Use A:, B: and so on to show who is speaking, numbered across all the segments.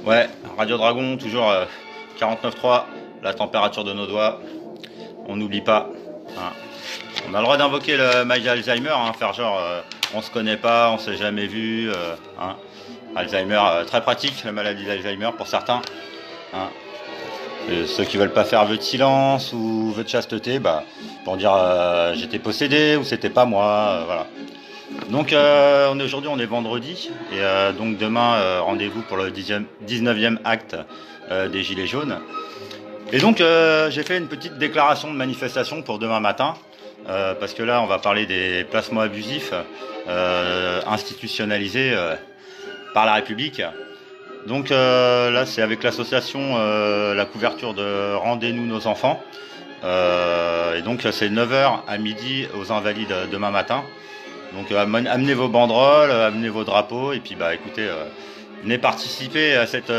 A: Ouais, Radio Dragon, toujours 49.3, la température de nos doigts, on n'oublie pas. Hein. On a le droit d'invoquer le mal d'Alzheimer, hein, faire genre on se connaît pas, on s'est jamais vu. Hein. Alzheimer, très pratique, la maladie d'Alzheimer pour certains. Hein. Et ceux qui veulent pas faire vœu de silence ou vœu de chasteté, bah, pour dire j'étais possédé ou c'était pas moi, voilà. Donc aujourd'hui on est vendredi et donc demain rendez-vous pour le 19e acte des Gilets jaunes. Et donc j'ai fait une petite déclaration de manifestation pour demain matin parce que là on va parler des placements abusifs institutionnalisés par la République. Donc là c'est avec l'association la couverture de Rendez-nous nos enfants. Et donc c'est 9h à midi aux Invalides demain matin. Donc amenez vos banderoles, amenez vos drapeaux et puis bah écoutez, venez participer à cette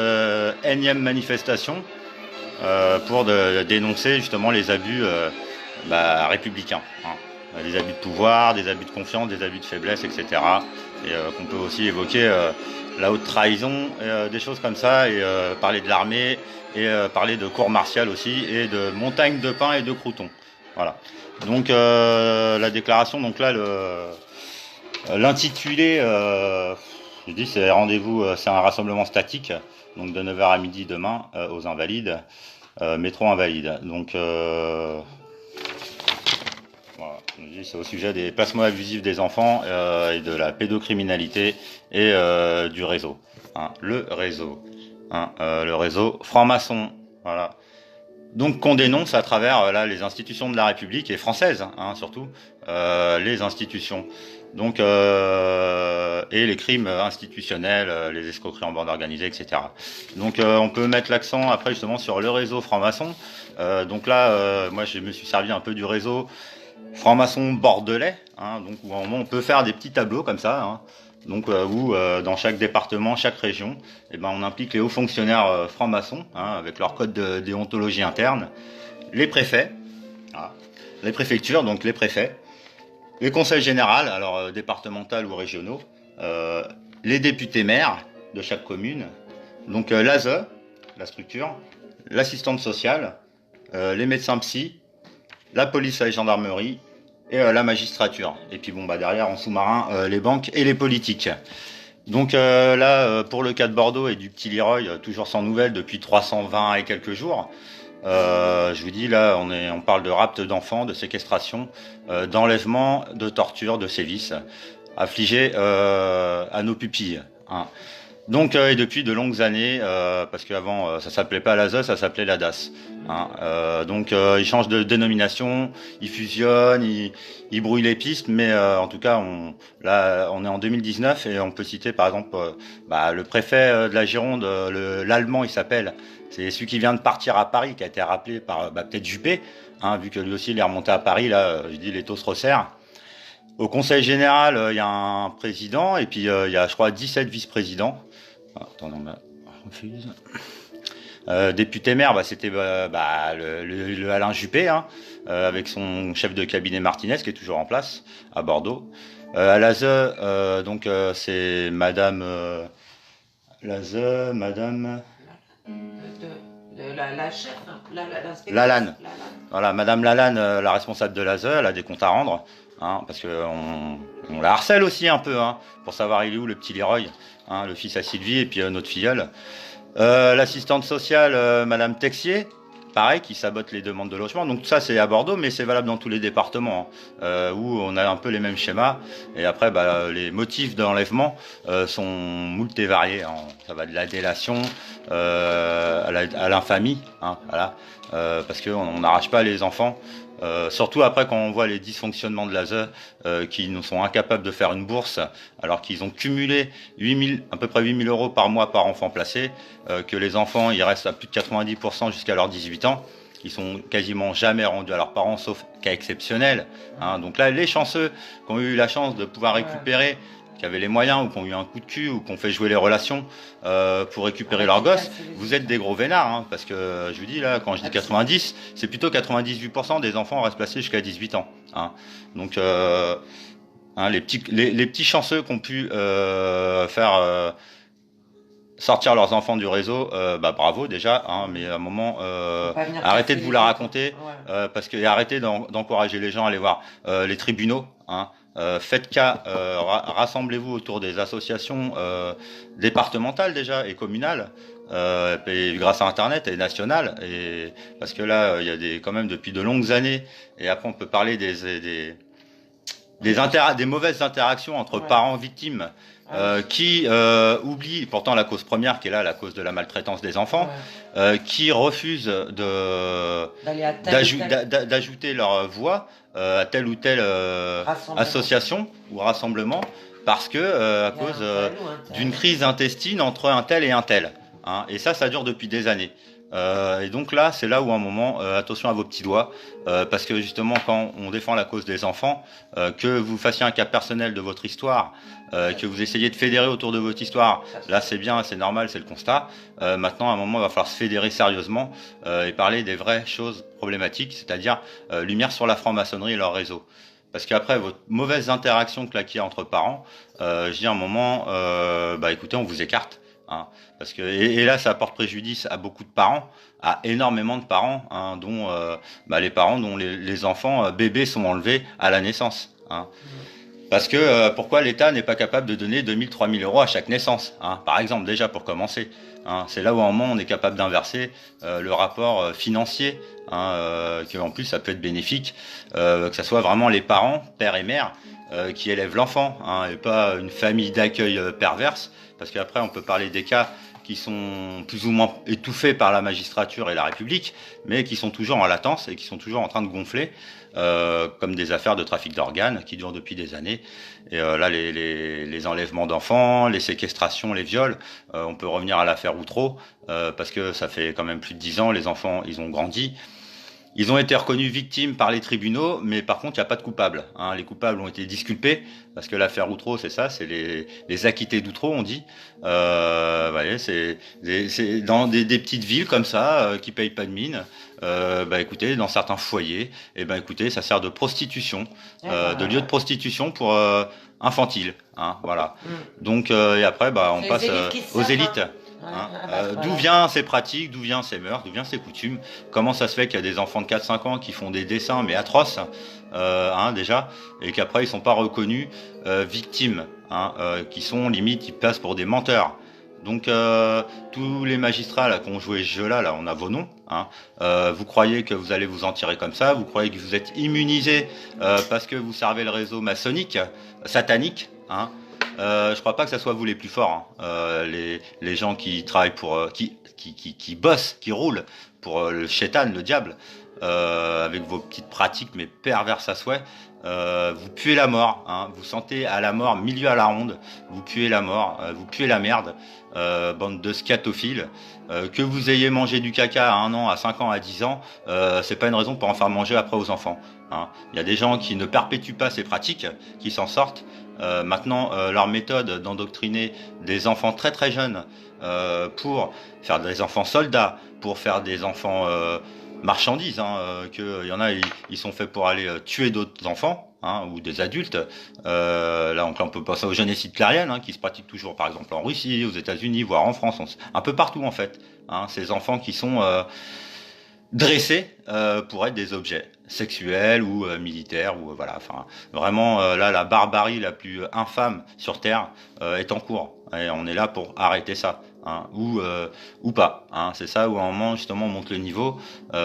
A: énième manifestation pour dénoncer justement les abus républicains. Hein. Des abus de pouvoir, des abus de confiance, des abus de faiblesse, etc. Et qu'on peut aussi évoquer la haute trahison, des choses comme ça, et parler de l'armée, et parler de cour martiale aussi, et de montagne de pain et de croutons. Voilà. Donc la déclaration, donc là l'intitulé, je dis c'est rendez-vous, c'est un rassemblement statique, donc de 9h à midi demain aux Invalides, métro Invalides. Donc voilà, je dis c'est au sujet des placements abusifs des enfants et de la pédocriminalité et du réseau. Hein, le réseau franc-maçon. Voilà. Donc qu'on dénonce à travers là les institutions de la République et françaises, hein, surtout les institutions. Donc et les crimes institutionnels, les escroqueries en bande organisée, etc. Donc on peut mettre l'accent après justement sur le réseau franc-maçon. Donc là, moi je me suis servi un peu du réseau franc-maçon bordelais, hein, donc où à un moment on peut faire des petits tableaux comme ça. Hein, donc où dans chaque département, chaque région, eh ben, on implique les hauts fonctionnaires francs-maçons, hein, avec leur code de déontologie interne, les préfets, voilà, les préfectures, donc les préfets, les conseils généraux, alors départemental ou régionaux, les députés maires de chaque commune, donc l'ASE, la structure, l'assistante sociale, les médecins psy, la police et la gendarmerie, et la magistrature. Et puis bon bah derrière en sous-marin les banques et les politiques. Donc là pour le cas de Bordeaux et du petit Leroy, toujours sans nouvelles depuis 320 et quelques jours. Je vous dis là on parle de rapt d'enfants, de séquestration, d'enlèvement, de torture, de sévices affligés à nos pupilles. Hein. Donc et depuis de longues années, parce qu'avant ça s'appelait pas l'ASE, ça s'appelait la DAS. Hein. Donc ils changent de dénomination, ils fusionnent, ils brouillent les pistes, mais en tout cas là on est en 2019 et on peut citer par exemple le préfet de la Gironde, l'allemand il s'appelle, c'est celui qui vient de partir à Paris, qui a été rappelé par peut-être Juppé, hein, vu que lui aussi il est remonté à Paris là, je dis les taux se resserrent. Au conseil général, il y a un président et puis il y a je crois 17 vice-présidents. Attends, on refuse. Député maire, c'était le Alain Juppé, hein, avec son chef de cabinet Martinez qui est toujours en place à Bordeaux. À l'ASE, donc c'est Madame l'ASE, Madame
B: La chef, l'inspectrice.
A: Lalanne. Voilà, Madame Lalanne, la responsable de l'ASE, elle a des comptes à rendre, hein, parce que on la harcèle aussi un peu, hein, pour savoir il est où le petit Leroy, hein, le fils à Sylvie et puis notre filleule. L'assistante sociale, Madame Texier, pareil, qui sabote les demandes de logement. Donc ça, c'est à Bordeaux, mais c'est valable dans tous les départements, hein, où on a un peu les mêmes schémas. Et après, les motifs d'enlèvement sont moult et variés. Hein. Ça va de la délation à l'infamie, hein, voilà, parce qu'on n'arrache pas les enfants. Surtout après quand on voit les dysfonctionnements de l'ASE qui nous sont incapables de faire une bourse alors qu'ils ont cumulé 8 000, à peu près 8 000 euros par mois par enfant placé, que les enfants ils restent à plus de 90% jusqu'à leurs 18 ans, ils sont quasiment jamais rendus à leurs parents sauf cas exceptionnels. Hein. Donc là les chanceux qui ont eu la chance de pouvoir récupérer, qui avaient les moyens ou qui ont eu un coup de cul ou qui ont fait jouer les relations pour récupérer leurs gosses, vous êtes des gros vénards, hein, parce que je vous dis là, quand je dis 90, c'est plutôt 98% des enfants restent placés jusqu'à 18 ans. Hein. Donc les petits chanceux qui ont pu faire sortir leurs enfants du réseau, bravo déjà, hein, mais à un moment,
B: Faut pas venir
A: arrêtez
B: casser
A: de vous
B: les
A: la
B: autres.
A: raconter,
B: Ouais.
A: parce que et arrêtez d'encourager les gens à aller voir les tribunaux. Hein. Faites cas, rassemblez-vous autour des associations départementales déjà et communales, et grâce à Internet et nationales, et parce que là, il y a quand même depuis de longues années, et après on peut parler des mauvaises interactions entre
B: Ouais.
A: parents victimes
B: Ah oui.
A: qui oublient pourtant la cause première qui est là, la cause de la maltraitance des enfants,
B: Ouais.
A: qui refusent
B: D'aller à tel ou tel
A: d'ajouter leur voix à telle ou telle
B: rassemblement.
A: association ou rassemblement parce que à
B: Il y a
A: cause
B: un tel ou un tel.
A: d'une crise intestine entre un tel et un tel. Hein. Et ça dure depuis des années. Et donc là, c'est là où à un moment, attention à vos petits doigts, parce que justement, quand on défend la cause des enfants, que vous fassiez un cas personnel de votre histoire, que vous essayez de fédérer autour de votre histoire, là c'est bien, c'est normal, c'est le constat. Maintenant, à un moment, il va falloir se fédérer sérieusement et parler des vraies choses problématiques, c'est-à-dire lumière sur la franc-maçonnerie et leur réseau. Parce qu'après, votre mauvaise interaction qu'il y a entre parents, je dis à un moment, écoutez, on vous écarte. Hein, parce que et là, ça porte préjudice à beaucoup de parents, à énormément de parents, hein, dont les parents dont les enfants bébés sont enlevés à la naissance. Hein. Parce que pourquoi l'État n'est pas capable de donner 2000, 3000 euros à chaque naissance, hein, par exemple, déjà pour commencer. Hein, c'est là où à un moment on est capable d'inverser le rapport financier, hein, que en plus ça peut être bénéfique, que ce soit vraiment les parents, père et mère, qui élèvent l'enfant, hein, et pas une famille d'accueil perverse, parce qu'après on peut parler des cas qui sont plus ou moins étouffés par la magistrature et la République, mais qui sont toujours en latence et qui sont toujours en train de gonfler, comme des affaires de trafic d'organes qui durent depuis des années. Et là, les enlèvements d'enfants, les séquestrations, les viols, on peut revenir à l'affaire Outreau, parce que ça fait quand même plus de 10 ans, les enfants, ils ont grandi. Ils ont été reconnus victimes par les tribunaux, mais par contre, il n'y a pas de coupables. Hein. Les coupables ont été disculpés, parce que l'affaire Outreau, c'est ça, c'est les acquittés d'Outreau, on dit. C'est dans des petites villes comme ça, qui payent pas de mine. Écoutez, dans certains foyers, écoutez, ça sert de prostitution, de lieu de prostitution pour infantile. Hein, voilà. Donc, et après, on passe aux élites. Hein, d'où viennent ces pratiques, d'où viennent ces mœurs, d'où viennent ces coutumes, comment ça se fait qu'il y a des enfants de 4-5 ans qui font des dessins mais atroces, déjà, et qu'après ils sont pas reconnus victimes, hein, qui sont limite, ils passent pour des menteurs. Donc tous les magistrats là qui ont joué ce jeu-là, on a vos noms. Hein. Vous croyez que vous allez vous en tirer comme ça, vous croyez que vous êtes immunisé parce que vous servez le réseau maçonnique, satanique. Hein. Je crois pas que ça soit vous les plus forts. Hein. Les gens qui travaillent pour, qui bossent, qui roulent pour le chétan, le diable, avec vos petites pratiques mais perverses à souhait. Vous puez la mort, hein. Vous sentez à la mort, milieu à la ronde, vous puez la mort, vous puez la merde, bande de scatophiles. Que vous ayez mangé du caca à 1 an, à 5 ans, à 10 ans, c'est pas une raison pour en faire manger après aux enfants. Hein. Il y a des gens qui ne perpétuent pas ces pratiques, qui s'en sortent. Maintenant, leur méthode d'endoctriner des enfants très très jeunes pour faire des enfants soldats, pour faire des enfants marchandises, hein, qu'il y en a, ils sont faits pour aller tuer d'autres enfants, hein, ou des adultes. Là, on peut passer au génocide hitlérien, hein, qui se pratique toujours, par exemple, en Russie, aux États-Unis, voire en France, un peu partout en fait. Hein, ces enfants qui sont dressés pour être des objets sexuels ou militaires, ou voilà. Enfin, vraiment, là, la barbarie la plus infâme sur Terre est en cours. Et on est là pour arrêter ça. Hein, ou pas. Hein. C'est ça où à un moment justement on monte le niveau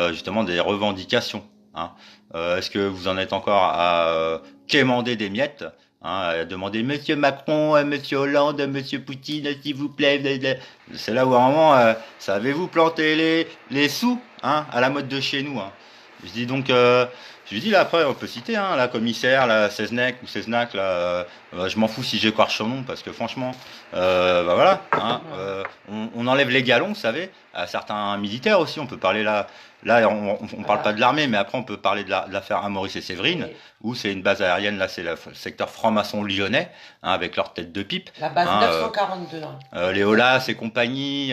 A: justement des revendications. Hein. Est-ce que vous en êtes encore à quémander des miettes, hein, à demander Monsieur Macron, Monsieur Hollande, Monsieur Poutine, s'il vous plaît. C'est là où à un moment savez-vous planter les sous, hein, à la mode de chez nous. Hein. Je dis donc je lui dis là après on peut citer hein, la commissaire, la Seznec ou Seznac là, je m'en fous si j'écorche son nom parce que franchement voilà, hein, on enlève les galons, vous savez, à certains militaires aussi, on peut parler là on parle pas de l'armée, mais après on peut parler de l'affaire Maurice et Séverine, où c'est une base aérienne, là c'est le secteur franc-maçon lyonnais, hein, avec leur tête de pipe.
B: La base hein, 942.
A: Les Olas et compagnie,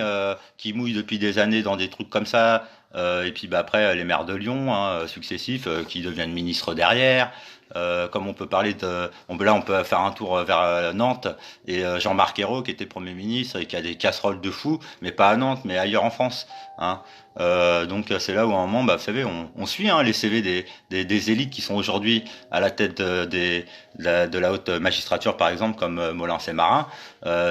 A: qui mouillent depuis des années dans des trucs comme ça, et puis après les maires de Lyon, hein, successifs, qui deviennent ministres derrière, comme on peut parler là on peut faire un tour vers Nantes et Jean-Marc Ayrault qui était Premier ministre et qui a des casseroles de fou, mais pas à Nantes, mais ailleurs en France. Hein. Donc c'est là où à un moment, vous savez, on suit les CV des élites qui sont aujourd'hui à la tête de la haute magistrature, par exemple, comme Molins et Marin.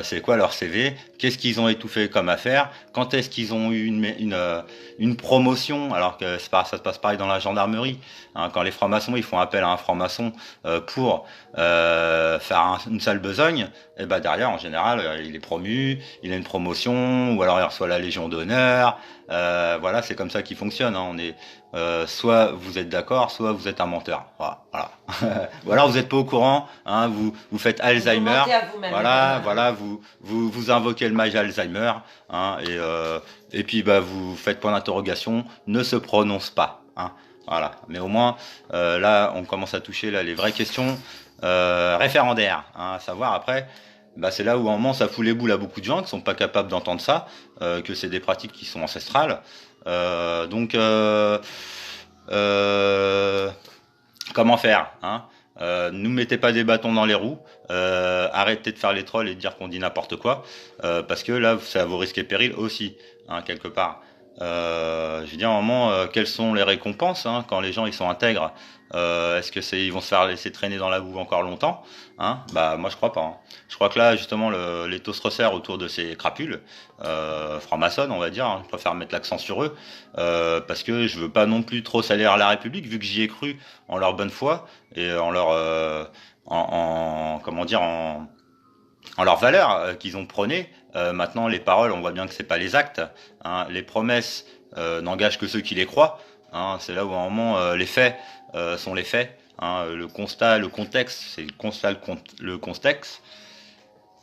A: C'est quoi leur CV? Qu'est-ce qu'ils ont étouffé comme affaire? Quand est-ce qu'ils ont eu une promotion? Alors que ça se passe pareil dans la gendarmerie. Hein, quand les francs-maçons ils font appel à un franc-maçon pour faire une sale besogne, et derrière en général il est promu, il a une promotion ou alors il reçoit la Légion d'honneur. Voilà, c'est comme ça qu'il fonctionne. Hein. On est soit vous êtes d'accord, soit vous êtes un menteur. Voilà. Ou alors vous n'êtes pas au courant. Hein, vous faites Alzheimer. Voilà, vous invoquez le mage Alzheimer. Hein, et puis vous faites point d'interrogation. Ne se prononce pas. Hein. Voilà. Mais au moins là, on commence à toucher les vraies questions référendaires. Hein, à savoir après. C'est là où à un moment ça fout les boules à beaucoup de gens qui sont pas capables d'entendre ça, que c'est des pratiques qui sont ancestrales. Comment faire, hein? Nous mettez pas des bâtons dans les roues, arrêtez de faire les trolls et de dire qu'on dit n'importe quoi, parce que là c'est à vos risques et périls aussi, hein, quelque part. Je veux dire, à un moment, quelles sont les récompenses quand les gens ils sont intègres? Est-ce que ils vont se faire laisser traîner dans la boue encore longtemps? Hein, moi je crois pas. Hein. Je crois que là justement les taux se resserrent autour de ces crapules francs-maçonnes, on va dire. Hein. Je préfère mettre l'accent sur eux parce que je veux pas non plus trop salir la République vu que j'y ai cru en leur bonne foi et en leur en leurs valeurs qu'ils ont prônées. Maintenant, les paroles, on voit bien que c'est pas les actes. Hein. Les promesses n'engagent que ceux qui les croient. Hein. C'est là où à un moment les faits sont les faits. Hein. Le constat, le contexte, c'est le constat, le contexte.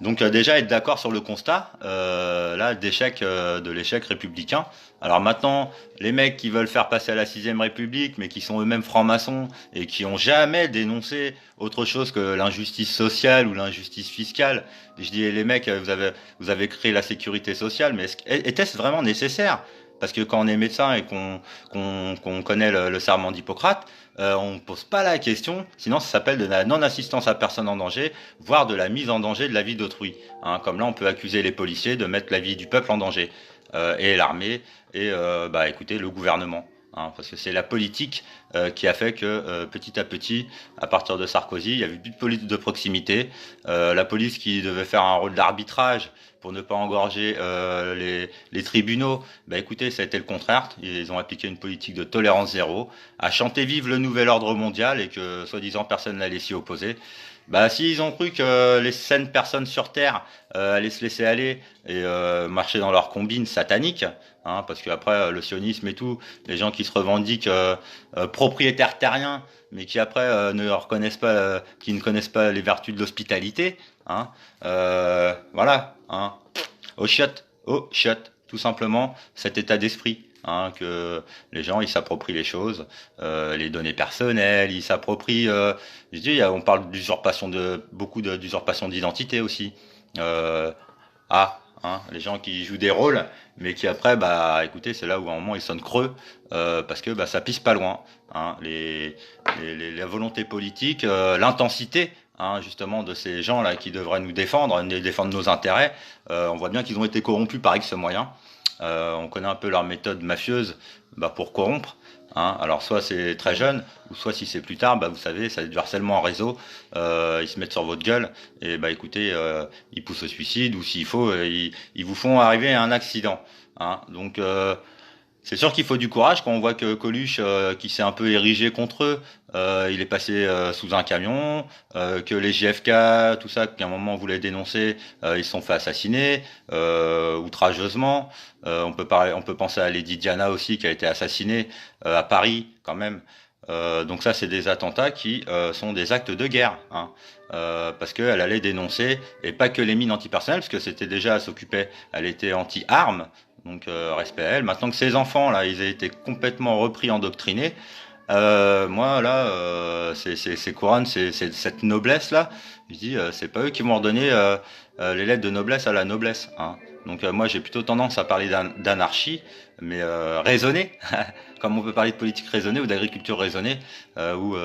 A: Donc déjà être d'accord sur le constat, là d'échec, de l'échec républicain. Alors maintenant, les mecs qui veulent faire passer à la 6ème République, mais qui sont eux-mêmes francs-maçons et qui ont jamais dénoncé autre chose que l'injustice sociale ou l'injustice fiscale. Je dis les mecs, vous avez créé la sécurité sociale, mais était-ce vraiment nécessaire? Parce que quand on est médecin et qu'on connaît le serment d'Hippocrate, on ne pose pas la question, sinon ça s'appelle de la non-assistance à personne en danger, voire de la mise en danger de la vie d'autrui. Hein, comme là, on peut accuser les policiers de mettre la vie du peuple en danger, et l'armée, et écoutez, le gouvernement. Hein, parce que c'est la politique qui a fait que petit à petit, à partir de Sarkozy, il y avait plus de police de proximité. La police qui devait faire un rôle d'arbitrage pour ne pas engorger les tribunaux, écoutez, ça a été le contraire. Ils ont appliqué une politique de tolérance zéro, à chanter vive le nouvel ordre mondial et que soi-disant personne n'allait s'y opposer. S'ils ont cru que les saines personnes sur Terre allaient se laisser aller et marcher dans leur combine satanique, hein, parce qu'après le sionisme et tout, les gens qui se revendiquent propriétaires terriens, mais qui après ne reconnaissent pas, qui ne connaissent pas les vertus de l'hospitalité, hein, voilà, hein, au chiotte, tout simplement cet état d'esprit. Hein, que les gens ils s'approprient les choses, les données personnelles, ils s'approprient. Je dis, on parle d'usurpation beaucoup d'usurpation d'identité aussi. Les gens qui jouent des rôles, mais qui après, écoutez, c'est là où à un moment ils sonnent creux parce que ça pisse pas loin. Hein, la volonté politique, l'intensité. Hein, justement de ces gens là qui devraient nous défendre nos intérêts, on voit bien qu'ils ont été corrompus par X moyens. On connaît un peu leur méthode mafieuse pour corrompre. Hein. Alors soit c'est très jeune, ou soit si c'est plus tard, vous savez, c'est du harcèlement en réseau. Ils se mettent sur votre gueule et écoutez, ils poussent au suicide ou s'il faut, ils vous font arriver à un accident. Hein. Donc c'est sûr qu'il faut du courage quand on voit que Coluche, qui s'est un peu érigé contre eux, il est passé sous un camion, que les JFK, tout ça, qu'à un moment on voulait dénoncer, ils se sont fait assassiner outrageusement. On peut penser à Lady Diana aussi qui a été assassinée à Paris quand même. Donc ça c'est des attentats qui sont des actes de guerre, hein, parce qu'elle allait dénoncer et pas que les mines antipersonnelles, parce que c'était déjà elle s'occupait, elle était anti-armes. Donc respect à elle. Maintenant que ces enfants là, ils aient été complètement repris, endoctrinés, moi là, ces couronnes, cette noblesse là, je dis, c'est pas eux qui vont redonner les lettres de noblesse à la noblesse. Hein. Donc moi j'ai plutôt tendance à parler d'anarchie, mais raisonnée, comme on peut parler de politique raisonnée ou d'agriculture raisonnée, où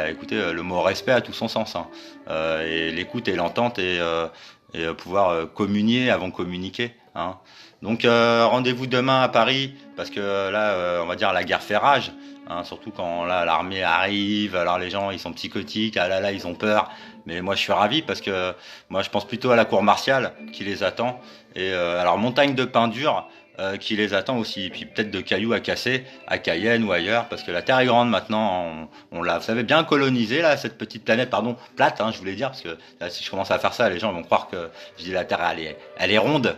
A: écoutez, le mot respect a tout son sens, hein. Et l'écoute et l'entente et pouvoir communier avant de communiquer, hein. Donc rendez-vous demain à Paris, parce que là on va dire la guerre fait rage. Hein, surtout quand là l'armée arrive, alors les gens ils sont psychotiques, ah là là ils ont peur. Mais moi je suis ravi parce que moi je pense plutôt à la cour martiale qui les attend et alors montagne de pain dur qui les attend aussi, et puis peut-être de cailloux à casser à Cayenne ou ailleurs parce que la Terre est grande maintenant, on l'a, vous savez, bien colonisée là, cette petite planète, pardon, plate, hein, je voulais dire parce que là, si je commence à faire ça, les gens vont croire que je dis la Terre elle est ronde.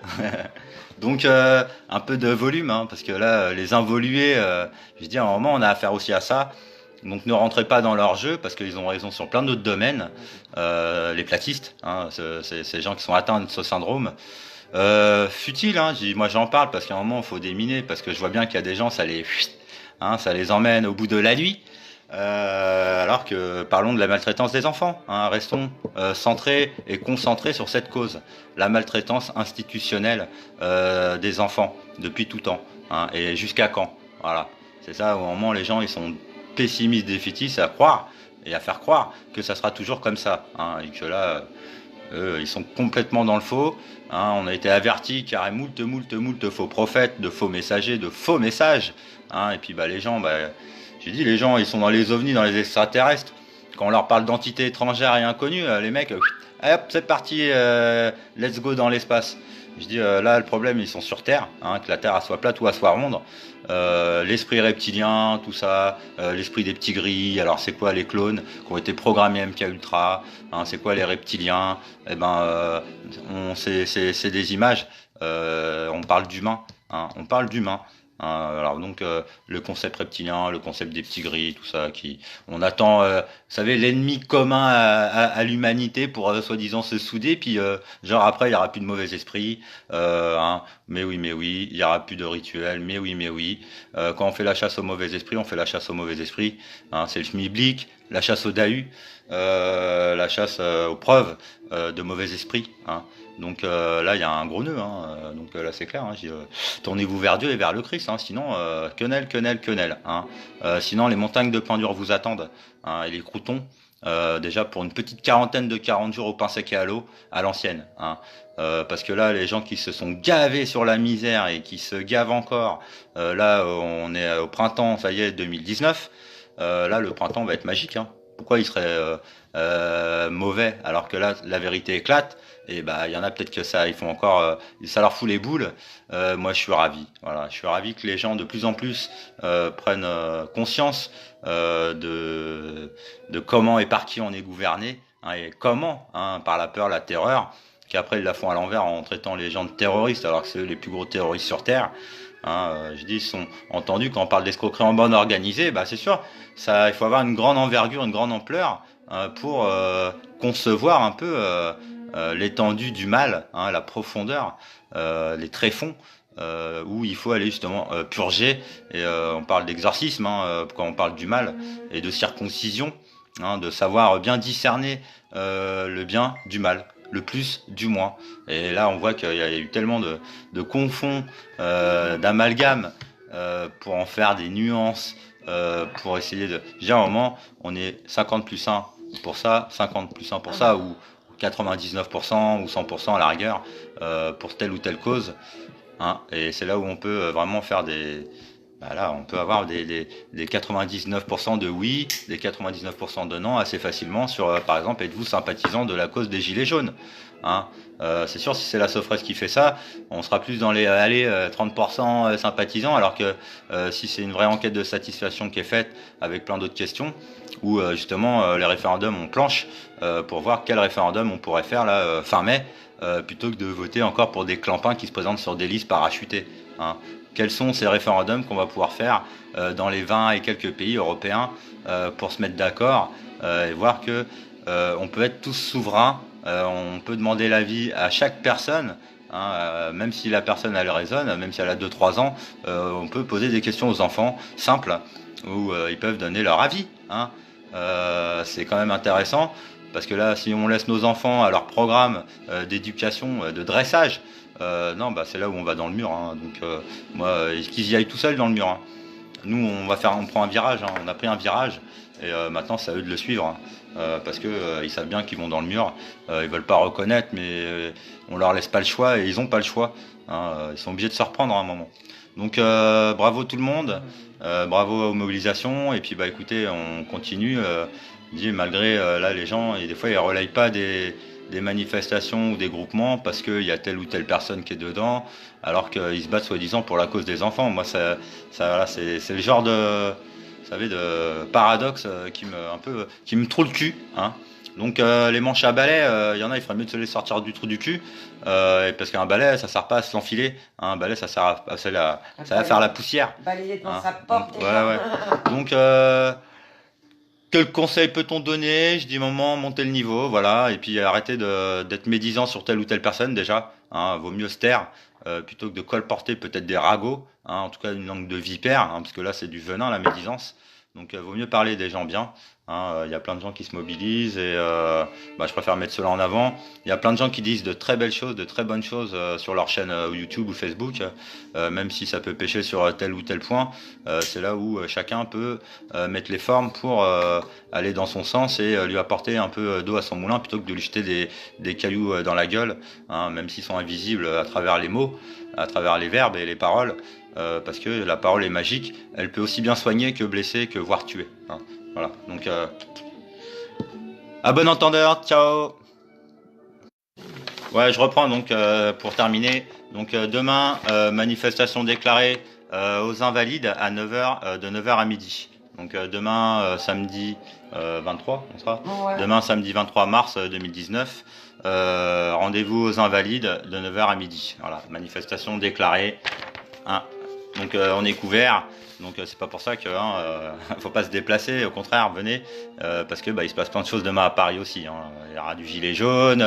A: Donc un peu de volume, hein, parce que là les involués, je veux dire, à un moment on a affaire aussi à ça. Donc ne rentrez pas dans leur jeu parce qu'ils ont raison sur plein d'autres domaines. Les platistes, hein, ces gens qui sont atteints de ce syndrome. Futile, hein, moi j'en parle parce qu'à un moment il faut déminer parce que je vois bien qu'il y a des gens ça les emmène au bout de la nuit. Alors que parlons de la maltraitance des enfants, hein, restons centrés et concentrés sur cette cause, la maltraitance institutionnelle des enfants depuis tout temps, hein, et jusqu'à quand, voilà, c'est ça, au moment les gens ils sont pessimistes, défaitistes à croire et à faire croire que ça sera toujours comme ça, hein, et que là ils sont complètement dans le faux, hein, on a été avertis car il y a moult faux prophètes, de faux messagers, de faux messages, hein, et puis les gens, j'ai dit, les gens, ils sont dans les ovnis, dans les extraterrestres. Quand on leur parle d'entités étrangères et inconnues, les mecs, hop, c'est parti, let's go dans l'espace. Je dis, là, le problème, ils sont sur Terre, hein, que la Terre soit plate ou soit ronde. L'esprit reptilien, tout ça, l'esprit des petits gris. Alors, c'est quoi les clones qui ont été programmés MK Ultra, hein, c'est quoi les reptiliens? Eh ben, c'est des images. On parle d'humains, hein, on parle d'humains. Alors donc le concept reptilien, le concept des petits gris, tout ça, on attend, vous savez, l'ennemi commun à l'humanité pour soi-disant se souder, puis genre après il y aura plus de mauvais esprits, hein, mais oui, il y aura plus de rituels, mais oui, quand on fait la chasse aux mauvais esprits, on fait la chasse aux mauvais esprits, hein, c'est le schmilblick, la chasse aux dahus, la chasse aux preuves de mauvais esprits, hein. Donc là, il y a un gros nœud, hein. Donc là, c'est clair, hein. Tournez-vous vers Dieu et vers le Christ, hein. Sinon, quenelle, hein. Sinon, les montagnes de pain dur vous attendent, hein, et les croutons, déjà pour une petite quarantaine de 40 jours au pain sec et à l'eau, à l'ancienne, hein. Parce que là, les gens qui se sont gavés sur la misère et qui se gavent encore, là, on est au printemps, ça y est, 2019, là, le printemps va être magique, hein. Pourquoi il serait mauvais alors que là, la vérité éclate? Et il y en a peut-être que ça, ils font encore, ça leur fout les boules. Moi, je suis ravi. Voilà, je suis ravi que les gens de plus en plus prennent conscience de comment et par qui on est gouverné, hein, et comment, hein, par la peur, la terreur, qu'après ils la font à l'envers en traitant les gens de terroristes alors que c'est eux les plus gros terroristes sur Terre. Hein, je dis, ils sont entendus quand on parle d'escroquerie en bande organisée, c'est sûr, ça, il faut avoir une grande envergure, une grande ampleur pour concevoir un peu l'étendue du mal, hein, la profondeur, les tréfonds, où il faut aller justement purger. Et on parle d'exorcisme, hein, quand on parle du mal, et de circoncision, hein, de savoir bien discerner le bien du mal, le plus du moins. Et là, on voit qu'il y a eu tellement de confonds, d'amalgames, pour en faire des nuances, pour essayer de... Déjà, à un moment, on est 50 plus 1 pour ça, 50 plus 1 pour ça, ou 99% ou 100% à la rigueur, pour telle ou telle cause, hein. Et c'est là où on peut vraiment faire là, on peut avoir des 99% de oui, des 99% de non assez facilement sur, par exemple, êtes-vous sympathisant de la cause des Gilets jaunes, hein. C'est sûr, si c'est la Sofres qui fait ça, on sera plus dans les 30% sympathisants, alors que si c'est une vraie enquête de satisfaction qui est faite avec plein d'autres questions, où justement les référendums on planche pour voir quel référendum on pourrait faire là fin mai, plutôt que de voter encore pour des clampins qui se présentent sur des listes parachutées, hein. Quels sont ces référendums qu'on va pouvoir faire dans les 20 et quelques pays européens pour se mettre d'accord et voir que on peut être tous souverains, on peut demander l'avis à chaque personne, hein, même si la personne elle raisonne, même si elle a 2-3 ans, on peut poser des questions aux enfants simples où ils peuvent donner leur avis, hein. C'est quand même intéressant parce que là, si on laisse nos enfants à leur programme d'éducation, de dressage, Non, bah c'est là où on va dans le mur. Hein. Donc moi, qu'ils y aillent tout seuls dans le mur. Hein. Nous, on prend un virage. Hein. On a pris un virage et maintenant c'est à eux de le suivre. Hein. Parce que ils savent bien qu'ils vont dans le mur. Ils veulent pas reconnaître, mais on leur laisse pas le choix et ils ont pas le choix. Hein. Ils sont obligés de se reprendre à un moment. Donc bravo tout le monde, bravo aux mobilisations. Et puis bah écoutez, on continue. Malgré là les gens, et des fois ils relayent pas des manifestations ou des groupements parce qu'il y a telle ou telle personne qui est dedans, alors qu'ils se battent soi-disant pour la cause des enfants. Moi, voilà, c'est le genre de, vous savez, de paradoxe qui me trouve le cul. Hein. Donc les manches à balai, il y en a, il ferait mieux de se les sortir du trou du cul, parce qu'un balai, ça sert pas à se l'enfiler. Hein. Un balai, ça sert ça va faire la poussière.
B: Balayer devant
A: hein.
B: sa porte.
A: Donc, ouais. Donc quel conseil peut-on donner? Je dis monter le niveau, voilà, et puis arrêter d'être médisant sur telle ou telle personne déjà. Hein, vaut mieux se taire plutôt que de colporter peut-être des ragots, hein, en tout cas une langue de vipère, hein, parce que là c'est du venin la médisance. Donc vaut mieux parler des gens bien. Hein, y a plein de gens qui se mobilisent et je préfère mettre cela en avant. Il y a plein de gens qui disent de très belles choses, de très bonnes choses sur leur chaîne YouTube ou Facebook, même si ça peut pêcher sur tel ou tel point. C'est là où chacun peut mettre les formes pour aller dans son sens et lui apporter un peu d'eau à son moulin plutôt que de lui jeter des cailloux dans la gueule, hein, même s'ils sont invisibles à travers les mots, à travers les verbes et les paroles. Parce que la parole est magique, elle peut aussi bien soigner que blesser, que voire tuer. Hein. Voilà, donc à bon entendeur, ciao. Ouais, je reprends donc pour terminer. Donc demain, manifestation déclarée aux Invalides à 9h, de 9h à midi. Donc demain, samedi 23, on sera.
B: Ouais.
A: Demain, samedi 23 mars 2019. Rendez-vous aux Invalides de 9h à midi. Voilà, manifestation déclarée. Hein. Donc on est couvert, donc c'est pas pour ça que faut pas se déplacer, au contraire venez, parce que il se passe plein de choses demain à Paris aussi. Hein. Il y aura du gilet jaune,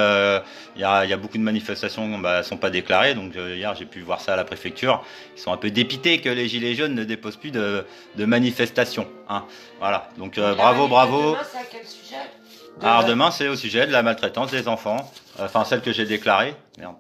A: il y a beaucoup de manifestations sont pas déclarées, donc hier j'ai pu voir ça à la préfecture. Ils sont un peu dépités que les gilets jaunes ne déposent plus de manifestations. Hein. Voilà, donc bravo.
B: Demain c'est à quel sujet?
A: Alors demain c'est au sujet de la maltraitance des enfants, enfin celle que j'ai déclarée. Merde.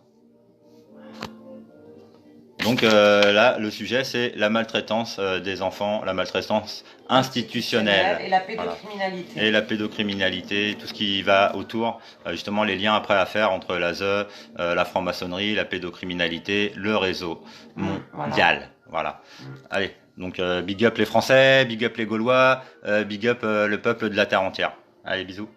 A: Donc là, le sujet, c'est la maltraitance des enfants, la maltraitance institutionnelle.
B: Et la pédocriminalité.
A: Voilà. Et la pédocriminalité, tout ce qui va autour, justement les liens après à faire entre l'ASE, la franc-maçonnerie, la pédocriminalité, le réseau mondial. Voilà. Allez, donc big up les Français, big up les Gaulois, big up le peuple de la terre entière. Allez, bisous.